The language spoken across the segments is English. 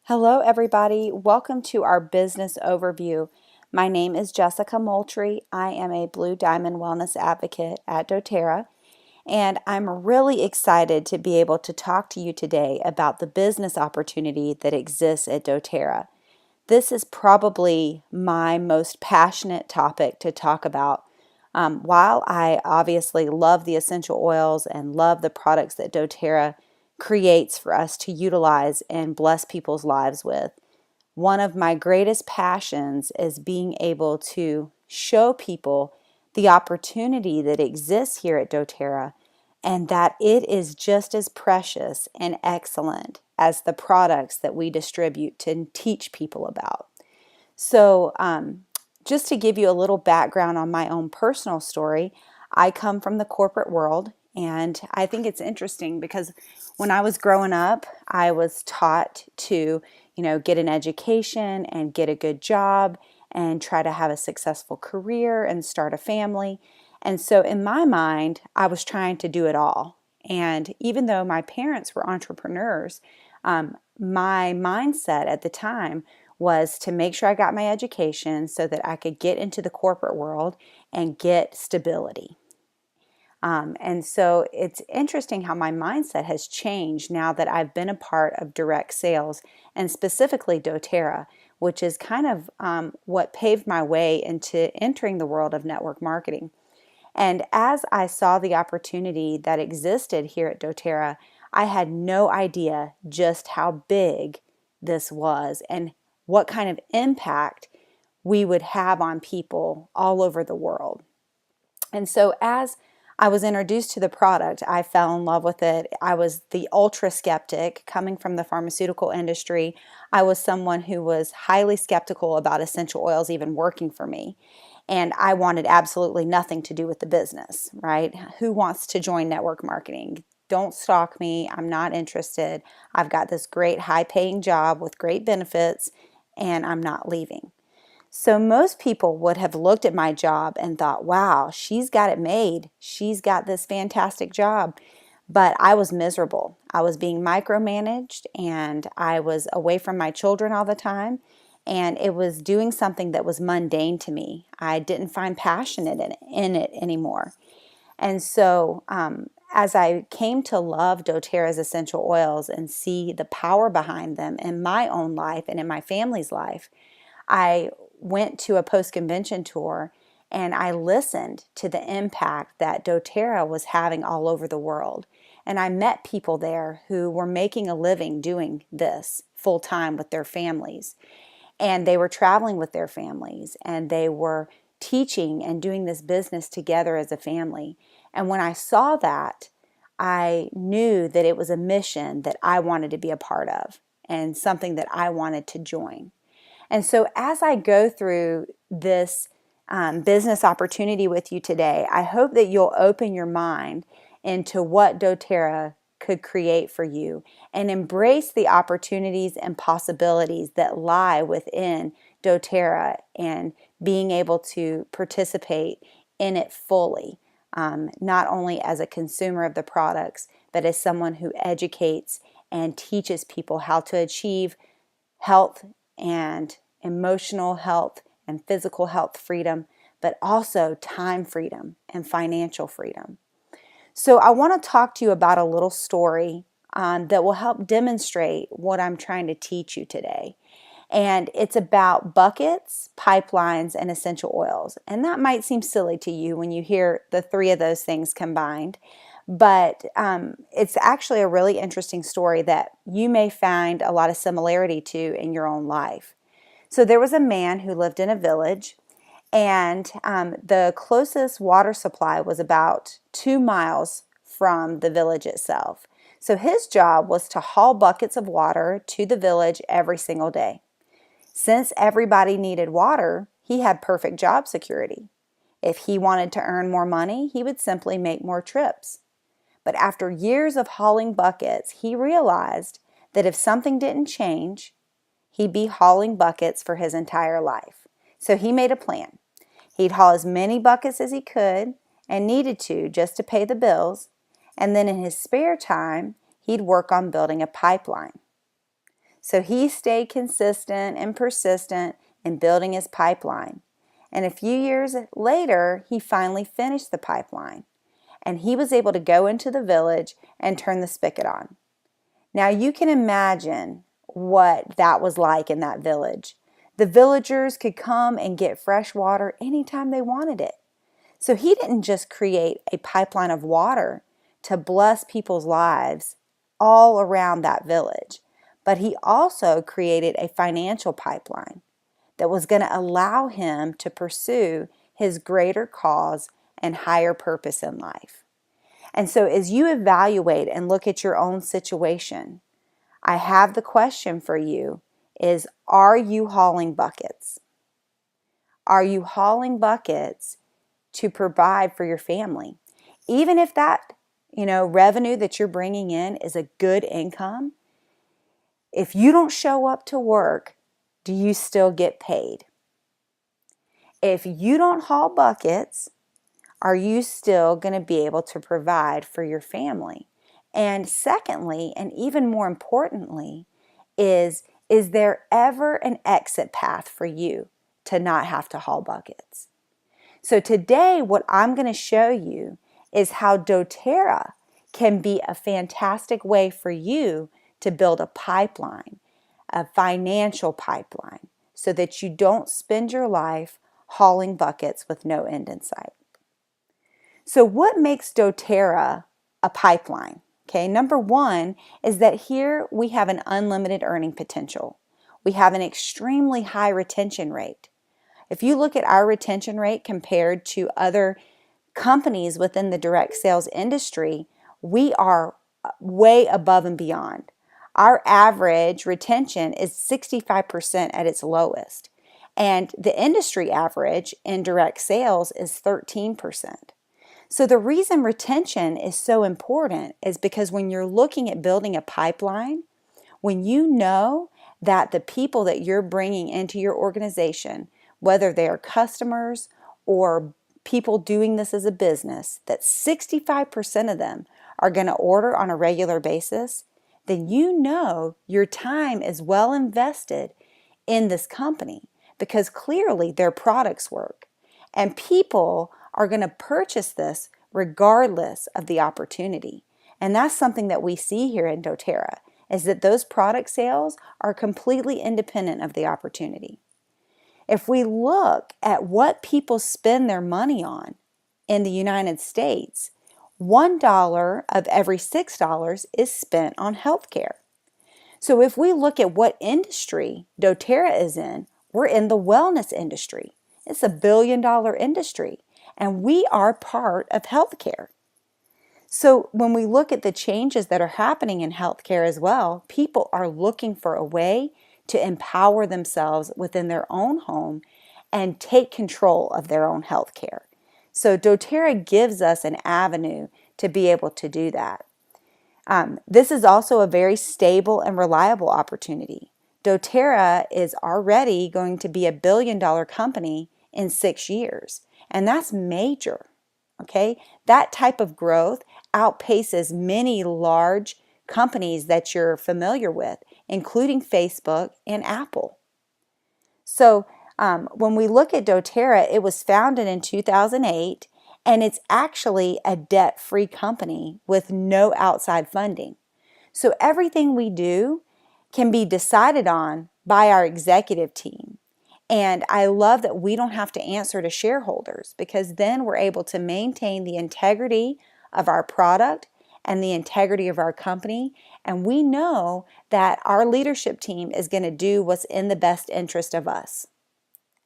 Hello, everybody. Welcome to our business overview. My name is Jessica Moultrie. I am a Blue Diamond Wellness Advocate at doTERRA, and I'm really excited to be able to talk to you today about the business opportunity that exists at doTERRA. This is probably my most passionate topic to talk about. While I obviously love the essential oils and love the products that doTERRA creates for us to utilize and bless people's lives with, one of my greatest passions is being able to show people the opportunity that exists here at doTERRA and that it is just as precious and excellent as the products that we distribute to teach people about. So, just to give you a little background on my own personal story, I come from the corporate world, and I think it's interesting because when I was growing up, I was taught to, get an education and get a good job and try to have a successful career and start a family. And so in my mind, I was trying to do it all. And even though my parents were entrepreneurs, my mindset at the time was to make sure I got my education so that I could get into the corporate world and get stability. And so it's interesting how my mindset has changed now that I've been a part of direct sales and specifically doTERRA, which is kind of what paved my way into entering the world of network marketing. And as I saw the opportunity that existed here at doTERRA, I had no idea just how big this was and what kind of impact we would have on people all over the world. And so as I was introduced to the product, I fell in love with it. I was the ultra skeptic coming from the pharmaceutical industry. I was someone who was highly skeptical about essential oils even working for me. And I wanted absolutely nothing to do with the business, right? Who wants to join network marketing? Don't stalk me. I'm not interested. I've got this great high paying job with great benefits, and I'm not leaving. So most people would have looked at my job and thought, wow, she's got it made. She's got this fantastic job. But I was miserable. I was being micromanaged and I was away from my children all the time. And it was doing something that was mundane to me. I didn't find passion in it anymore. And so as I came to love doTERRA's essential oils and see the power behind them in my own life and in my family's life, I went to a post-convention tour and I listened to the impact that doTERRA was having all over the world. And I met people there who were making a living doing this full time with their families. And they were traveling with their families and they were teaching and doing this business together as a family. And when I saw that, I knew that it was a mission that I wanted to be a part of and something that I wanted to join. And so as I go through this business opportunity with you today, I hope that you'll open your mind into what doTERRA could create for you and embrace the opportunities and possibilities that lie within doTERRA and being able to participate in it fully, not only as a consumer of the products, but as someone who educates and teaches people how to achieve health and emotional health and physical health freedom, but also time freedom and financial freedom. So I want to talk to you about a little story that will help demonstrate what I'm trying to teach you today. And it's about buckets, pipelines, and essential oils. And that might seem silly to you when you hear the three of those things combined. But it's actually a really interesting story that you may find a lot of similarity to in your own life. So there was a man who lived in a village, and the closest water supply was about 2 miles from the village itself. So his job was to haul buckets of water to the village every single day. Since everybody needed water, he had perfect job security. If he wanted to earn more money, he would simply make more trips. But after years of hauling buckets, he realized that if something didn't change, he'd be hauling buckets for his entire life. So he made a plan. He'd haul as many buckets as he could and needed to just to pay the bills, and then in his spare time, he'd work on building a pipeline. So he stayed consistent and persistent in building his pipeline. And a few years later, he finally finished the pipeline. And he was able to go into the village and turn the spigot on. Now you can imagine what that was like in that village. The villagers could come and get fresh water anytime they wanted it. So he didn't just create a pipeline of water to bless people's lives all around that village, but he also created a financial pipeline that was going to allow him to pursue his greater cause and higher purpose in life. And so as you evaluate and look at your own situation, I have the question for you is, are you hauling buckets? Are you hauling buckets to provide for your family? Even if that, revenue that you're bringing in is a good income, if you don't show up to work, do you still get paid? If you don't haul buckets, are you still going to be able to provide for your family? And secondly, and even more importantly, is there ever an exit path for you to not have to haul buckets? So today, what I'm going to show you is how doTERRA can be a fantastic way for you to build a pipeline, a financial pipeline, so that you don't spend your life hauling buckets with no end in sight. So what makes doTERRA a pipeline? Okay, number one is that here we have an unlimited earning potential. We have an extremely high retention rate. If you look at our retention rate compared to other companies within the direct sales industry, we are way above and beyond. Our average retention is 65% at its lowest, and the industry average in direct sales is 13%. So the reason retention is so important is because when you're looking at building a pipeline, when you know that the people that you're bringing into your organization, whether they are customers or people doing this as a business, that 65% of them are going to order on a regular basis, then you know your time is well invested in this company because clearly their products work. And people are going to purchase this regardless of the opportunity. And that's something that we see here in doTERRA, is that those product sales are completely independent of the opportunity. If we look at what people spend their money on in the United States, $1 of every $6 is spent on healthcare. So if we look at what industry doTERRA is in, we're in the wellness industry. It's $1 billion industry, and we are part of healthcare. So when we look at the changes that are happening in healthcare as well, people are looking for a way to empower themselves within their own home and take control of their own healthcare. So doTERRA gives us an avenue to be able to do that. This is also a very stable and reliable opportunity. doTERRA is already going to be $1 billion company in 6 years, and that's major. Okay, that type of growth outpaces many large companies that you're familiar with, including Facebook and Apple. So when we look at doTERRA, it was founded in 2008, and it's actually a debt-free company with no outside funding. So everything we do can be decided on by our executive team. And I love that we don't have to answer to shareholders, because then we're able to maintain the integrity of our product and the integrity of our company. And we know that our leadership team is going to do what's in the best interest of us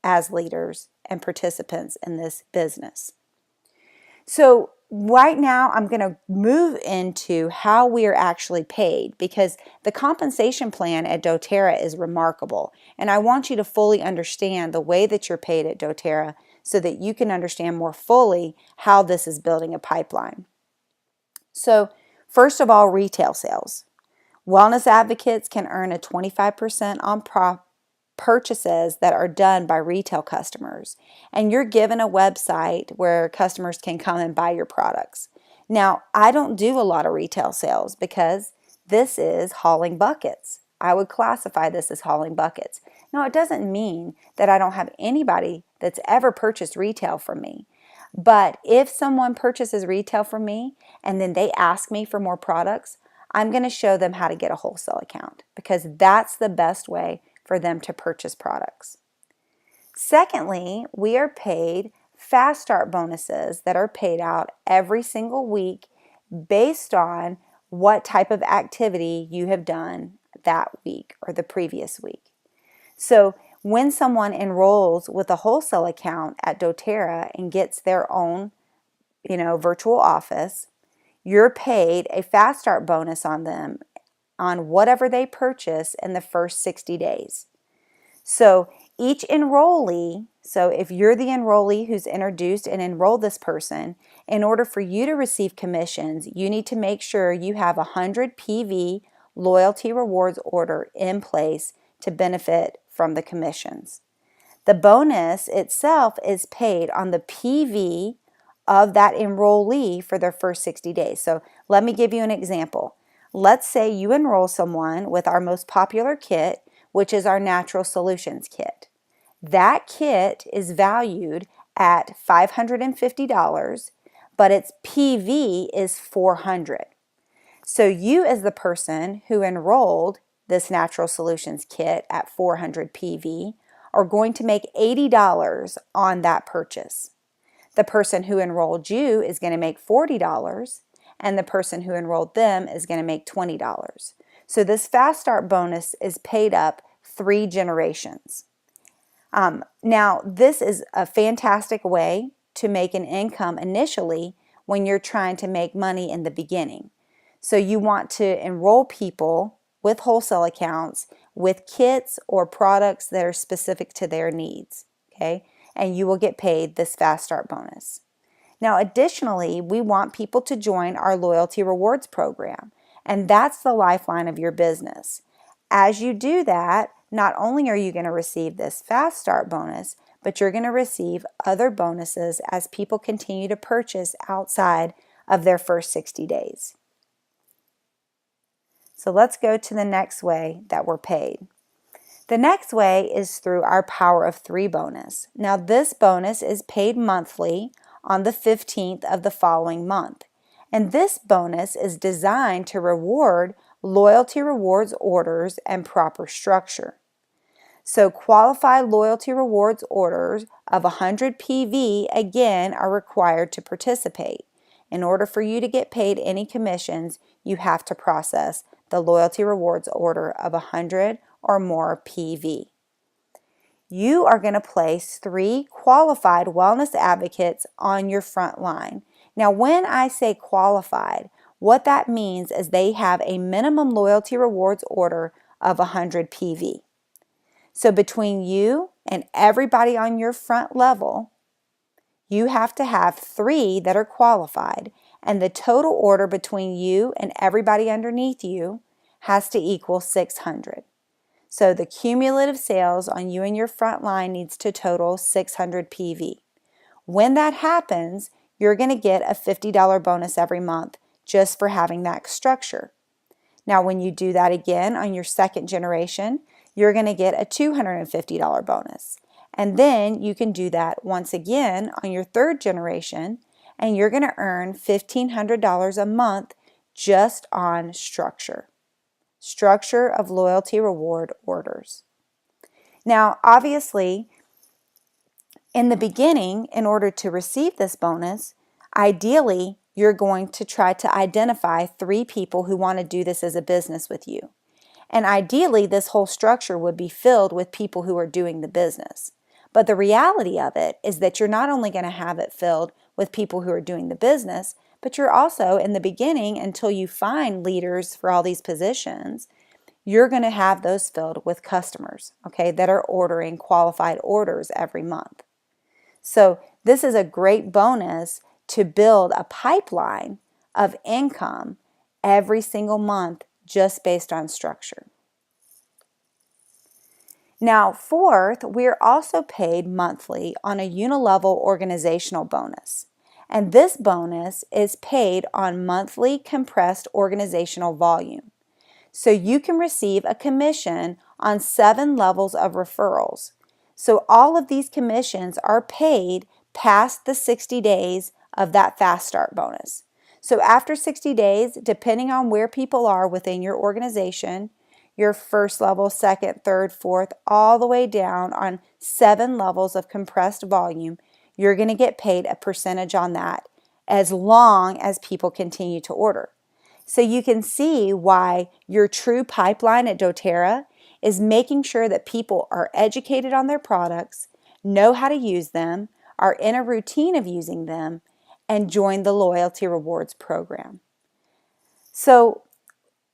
as leaders and participants in this business. So right now I'm going to move into how we are actually paid, because the compensation plan at doTERRA is remarkable. And I want you to fully understand the way that you're paid at doTERRA so that you can understand more fully how this is building a pipeline. So first of all, retail sales. Wellness advocates can earn a 25% on purchases that are done by retail customers, and you're given a website where customers can come and buy your products. Now, I don't do a lot of retail sales because this is hauling buckets. I would classify this as hauling buckets. Now, it doesn't mean that I don't have anybody that's ever purchased retail from me. But if someone purchases retail from me and then they ask me for more products, I'm going to show them how to get a wholesale account because that's the best way for them to purchase products. Secondly, we are paid fast start bonuses that are paid out every single week based on what type of activity you have done that week or the previous week. So when someone enrolls with a wholesale account at doTERRA and gets their own, virtual office, you're paid a fast start bonus on them on whatever they purchase in the first 60 days. So each enrollee, so if you're the enrollee who's introduced and enrolled this person, in order for you to receive commissions, you need to make sure you have a 100 PV loyalty rewards order in place to benefit from the commissions. The bonus itself is paid on the PV of that enrollee for their first 60 days. So let me give you an example. Let's say you enroll someone with our most popular kit, which is our Natural Solutions kit. That kit is valued at $550, but its PV is $400. So you, as the person who enrolled this Natural Solutions kit at $400 PV, are going to make $80 on that purchase. The person who enrolled you is going to make $40, and the person who enrolled them is going to make $20. So this fast start bonus is paid up 3 generations. Now, this is a fantastic way to make an income initially when you're trying to make money in the beginning. So you want to enroll people with wholesale accounts with kits or products that are specific to their needs, okay? And you will get paid this fast start bonus. Now, additionally, we want people to join our loyalty rewards program, and that's the lifeline of your business. As you do that, not only are you going to receive this fast start bonus, but you're going to receive other bonuses as people continue to purchase outside of their first 60 days. So let's go to the next way that we're paid. The next way is through our Power of 3 bonus. Now, this bonus is paid monthly on the 15th of the following month. And this bonus is designed to reward loyalty rewards orders and proper structure. So qualified loyalty rewards orders of 100 PV again are required to participate. In order for you to get paid any commissions, you have to process the loyalty rewards order of 100 or more PV. You are going to place 3 qualified wellness advocates on your front line. Now, when I say qualified, what that means is they have a minimum loyalty rewards order of 100 PV. So between you and everybody on your front level, you have to have 3 that are qualified, and the total order between you and everybody underneath you has to equal 600. So the cumulative sales on you and your front line needs to total 600 PV. When that happens, you're going to get a $50 bonus every month just for having that structure. Now, when you do that again on your second generation, you're going to get a $250 bonus. And then you can do that once again on your third generation, and you're going to earn $1,500 a month just on structure. Structure of loyalty reward orders. Now, obviously, in the beginning, in order to receive this bonus, ideally, you're going to try to identify 3 people who want to do this as a business with you. And ideally, this whole structure would be filled with people who are doing the business. But the reality of it is that you're not only going to have it filled with people who are doing the business, but you're also, in the beginning, until you find leaders for all these positions, you're going to have those filled with customers, okay, that are ordering qualified orders every month. So this is a great bonus to build a pipeline of income every single month just based on structure. Now, fourth, we're also paid monthly on a unilevel organizational bonus. And this bonus is paid on monthly compressed organizational volume. So you can receive a commission on 7 levels of referrals. So all of these commissions are paid past the 60 days of that Fast Start bonus. So after 60 days, depending on where people are within your organization, your first level, second, third, fourth, all the way down on 7 levels of compressed volume, you're going to get paid a percentage on that as long as people continue to order. So you can see why your true pipeline at doTERRA is making sure that people are educated on their products, know how to use them, are in a routine of using them, and join the loyalty rewards program. So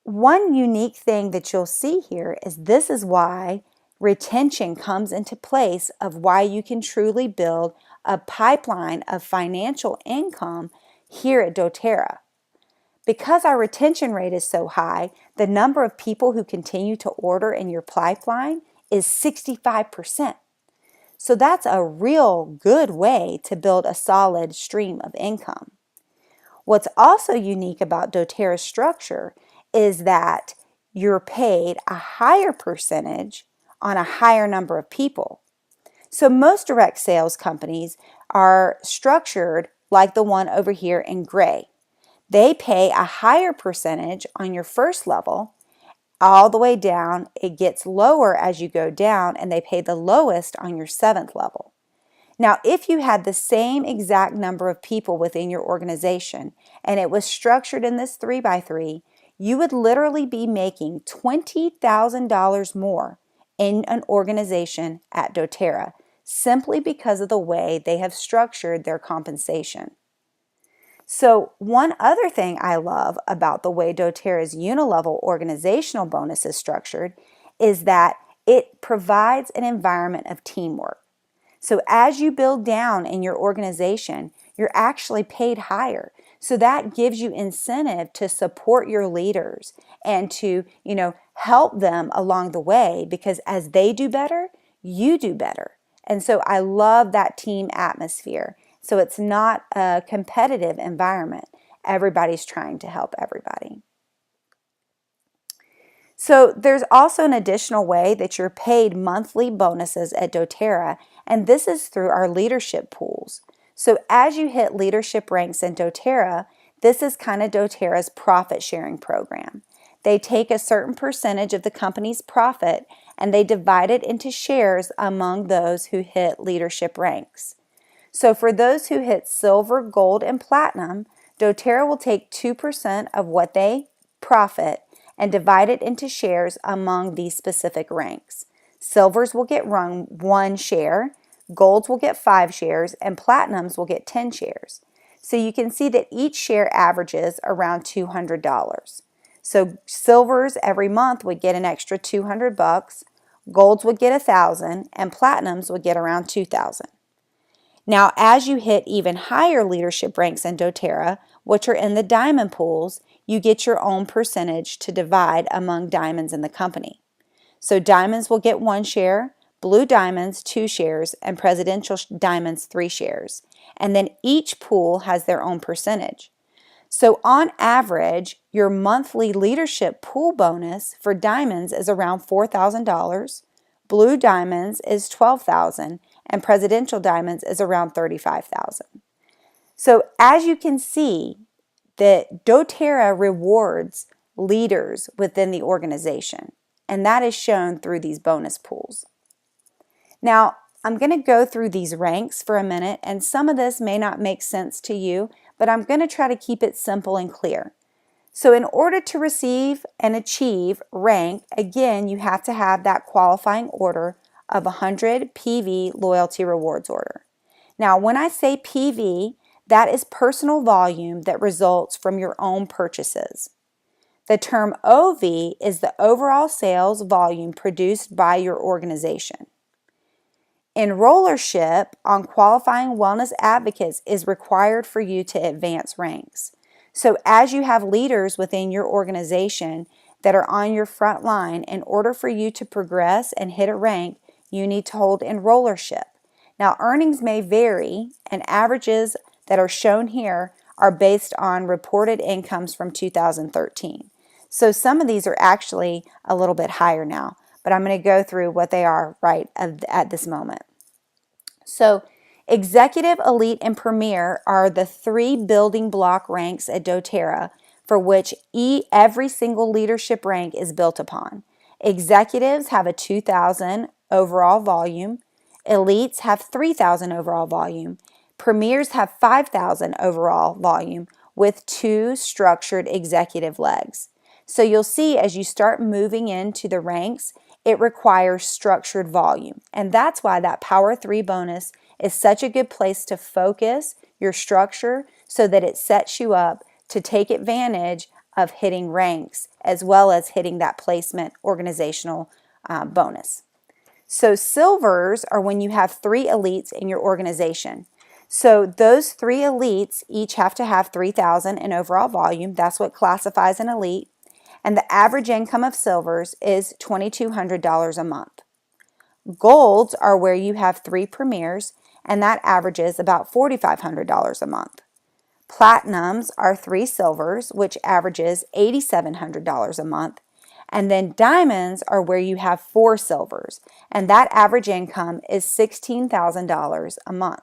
one unique thing that you'll see here is this is why retention comes into place of why you can truly build a pipeline of financial income here at doTERRA. Because our retention rate is so high, the number of people who continue to order in your pipeline is 65%. So that's a real good way to build a solid stream of income. What's also unique about doTERRA's structure is that you're paid a higher percentage on a higher number of people. So most direct sales companies are structured like the one over here in gray. They pay a higher percentage on your first level all the way down. It gets lower as you go down, and they pay the lowest on your 7th level. Now, if you had the same exact number of people within your organization and it was structured in this 3x3, you would literally be making $20,000 more in an organization at doTERRA simply because of the way they have structured their compensation. So one other thing I love about the way doTERRA's unilevel organizational bonus is structured is that it provides an environment of teamwork. So as you build down in your organization, you're actually paid higher. So that gives you incentive to support your leaders and to, help them along the way, because as they do better, you do better. And so I love that team atmosphere. So it's not a competitive environment. Everybody's trying to help everybody. So there's also an additional way that you're paid monthly bonuses at doTERRA, and this is through our leadership pools. So as you hit leadership ranks in doTERRA, this is kind of doTERRA's profit sharing program. They take a certain percentage of the company's profit and they divide it into shares among those who hit leadership ranks. So for those who hit silver, gold, and platinum, doTERRA will take 2% of what they profit and divide it into shares among these specific ranks. Silvers will get 1 share, golds will get 5 shares, and platinums will get 10 shares. So you can see that each share averages around $200. So silvers every month would get an extra $200, golds would get $1,000, and platinums would get around $2,000. Now, as you hit even higher leadership ranks in doTERRA, which are in the diamond pools, you get your own percentage to divide among diamonds in the company. So diamonds will get 1 share, blue diamonds 2 shares, and presidential diamonds 3 shares. And then each pool has their own percentage. So on average, your monthly leadership pool bonus for diamonds is around $4,000, blue diamonds is $12,000, and presidential diamonds is around $35,000. So as you can see, that doTERRA rewards leaders within the organization, and that is shown through these bonus pools. Now, I'm going to go through these ranks for a minute, and some of this may not make sense to you, but I'm going to try to keep it simple and clear. So in order to receive and achieve rank, again, you have to have that qualifying order of 100 PV loyalty rewards order. Now, when I say PV, that is personal volume that results from your own purchases. The term OV is the overall sales volume produced by your organization. Enrollership on qualifying wellness advocates is required for you to advance ranks. So as you have leaders within your organization that are on your front line, in order for you to progress and hit a rank, you need to hold enrollership. Now, earnings may vary, and averages that are shown here are based on reported incomes from 2013. So some of these are actually a little bit higher now, but I'm going to go through what they are right at this moment. So Executive, Elite, and Premier are the 3 building block ranks at doTERRA for which every single leadership rank is built upon. Executives have a 2,000 overall volume. Elites have 3,000 overall volume. Premiers have 5,000 overall volume with 2 structured executive legs. So you'll see as you start moving into the ranks, it requires structured volume. And that's why that Power 3 bonus is such a good place to focus your structure so that it sets you up to take advantage of hitting ranks as well as hitting that placement organizational bonus. So silvers are when you have 3 elites in your organization. So those 3 elites each have to have 3,000 in overall volume. That's what classifies an elite. And the average income of silvers is $2,200 a month. Golds are where you have 3 premiers, and that averages about $4,500 a month. Platinums are 3 silvers, which averages $8,700 a month. And then diamonds are where you have 4 silvers, and that average income is $16,000 a month.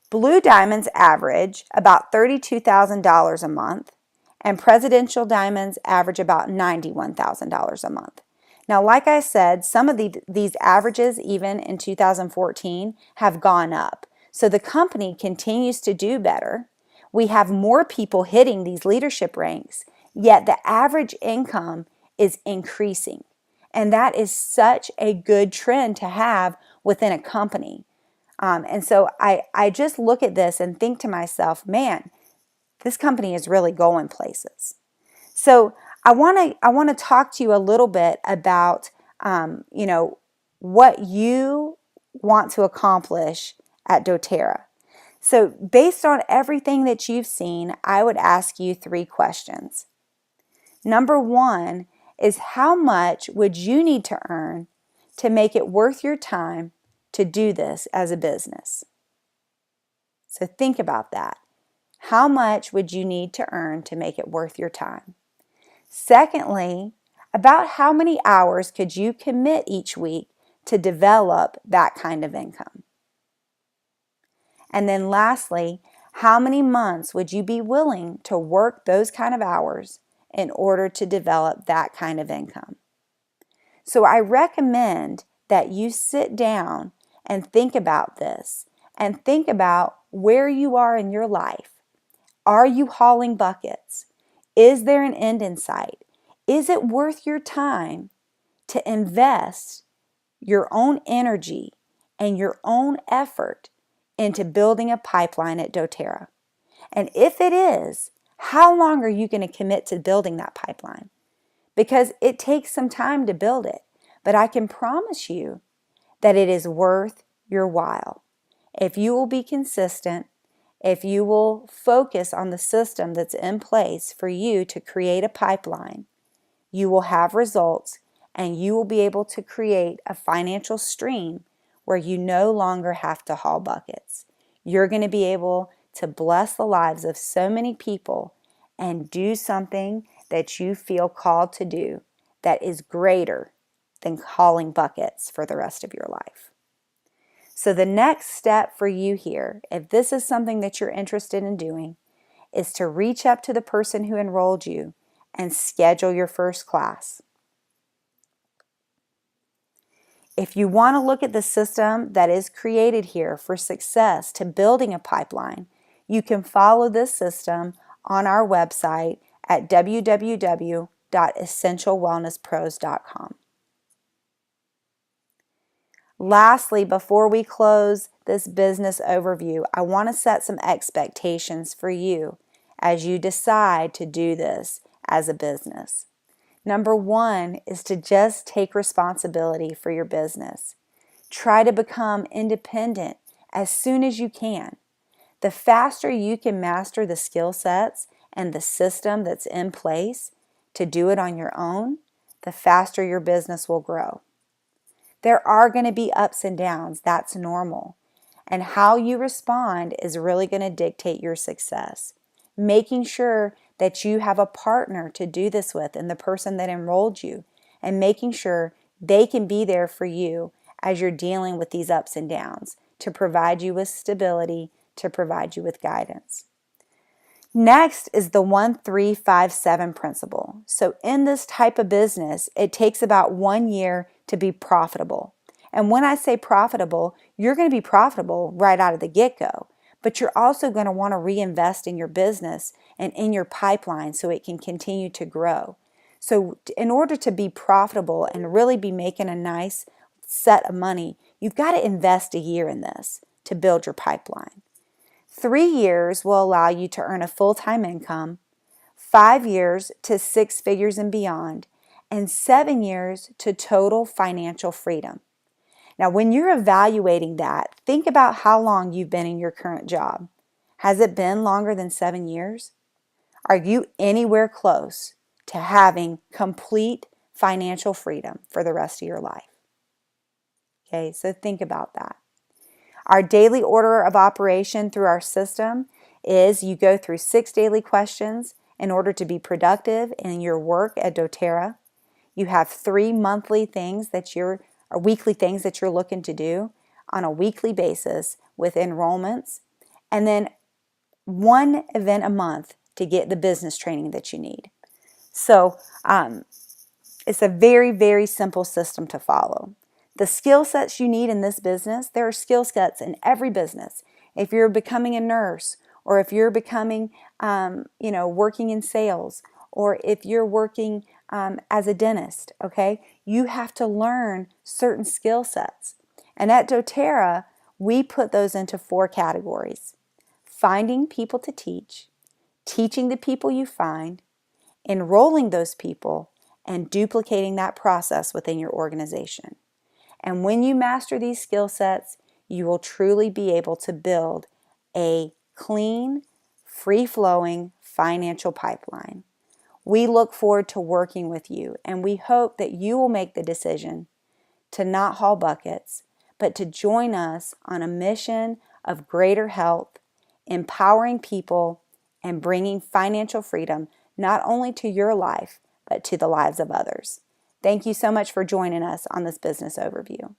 Blue diamonds average about $32,000 a month, and presidential diamonds average about $91,000 a month. Now, like I said, some of these averages, even in 2014, have gone up. So the company continues to do better. We have more people hitting these leadership ranks, yet the average income is increasing. And that is such a good trend to have within a company. And so I just look at this and think to myself, man, this company is really going places. So I want to talk to you a little bit about what you want to accomplish at doTERRA. So based on everything that you've seen, I would ask you 3 questions. Number 1 is, how much would you need to earn to make it worth your time to do this as a business? So think about that. How much would you need to earn to make it worth your time? Secondly, about how many hours could you commit each week to develop that kind of income? And then lastly, how many months would you be willing to work those kind of hours in order to develop that kind of income? So I recommend that you sit down and think about this and think about where you are in your life. Are you hauling buckets? Is there an end in sight? Is it worth your time to invest your own energy and your own effort into building a pipeline at doTERRA? And if it is, how long are you going to commit to building that pipeline? Because it takes some time to build it, but I can promise you that it is worth your while. If you will be consistent, if you will focus on the system that's in place for you to create a pipeline, you will have results and you will be able to create a financial stream where you no longer have to haul buckets. You're going to be able to bless the lives of so many people and do something that you feel called to do that is greater than hauling buckets for the rest of your life. So the next step for you here, if this is something that you're interested in doing, is to reach up to the person who enrolled you and schedule your first class. If you want to look at the system that is created here for success to building a pipeline, you can follow this system on our website at www.essentialwellnesspros.com. Lastly, before we close this business overview, I want to set some expectations for you as you decide to do this as a business. Number 1 is to just take responsibility for your business. Try to become independent as soon as you can. The faster you can master the skill sets and the system that's in place to do it on your own, the faster your business will grow. There are going to be ups and downs. That's normal. And how you respond is really going to dictate your success. Making sure that you have a partner to do this with and the person that enrolled you, and making sure they can be there for you as you're dealing with these ups and downs to provide you with stability, to provide you with guidance. Next is the 1-3-5-7 principle. So in this type of business, it takes about 1 year to be profitable. And when I say profitable, you're going to be profitable right out of the get-go, but you're also going to want to reinvest in your business and in your pipeline so it can continue to grow. So in order to be profitable and really be making a nice set of money, you've got to invest a year in this to build your pipeline. 3 years will allow you to earn a full-time income, 5 years to 6 figures and beyond, and 7 years to total financial freedom. Now, when you're evaluating that, think about how long you've been in your current job. Has it been longer than 7 years? Are you anywhere close to having complete financial freedom for the rest of your life? Okay, so think about that. Our daily order of operation through our system is you go through 6 daily questions in order to be productive in your work at doTERRA. You have 3 monthly things or weekly things that you're looking to do on a weekly basis with enrollments, and then 1 event a month to get the business training that you need. So it's a very, very simple system to follow. The skill sets you need in this business, there are skill sets in every business. If you're becoming a nurse, or if you're becoming, working in sales, or if you're working as a dentist, okay, you have to learn certain skill sets. And at doTERRA, we put those into 4 categories: finding people to teach, teaching the people you find, enrolling those people, and duplicating that process within your organization. And when you master these skill sets, you will truly be able to build a clean, free-flowing financial pipeline. We look forward to working with you, and we hope that you will make the decision to not haul buckets, but to join us on a mission of greater health, empowering people, and bringing financial freedom not only to your life, but to the lives of others. Thank you so much for joining us on this business overview.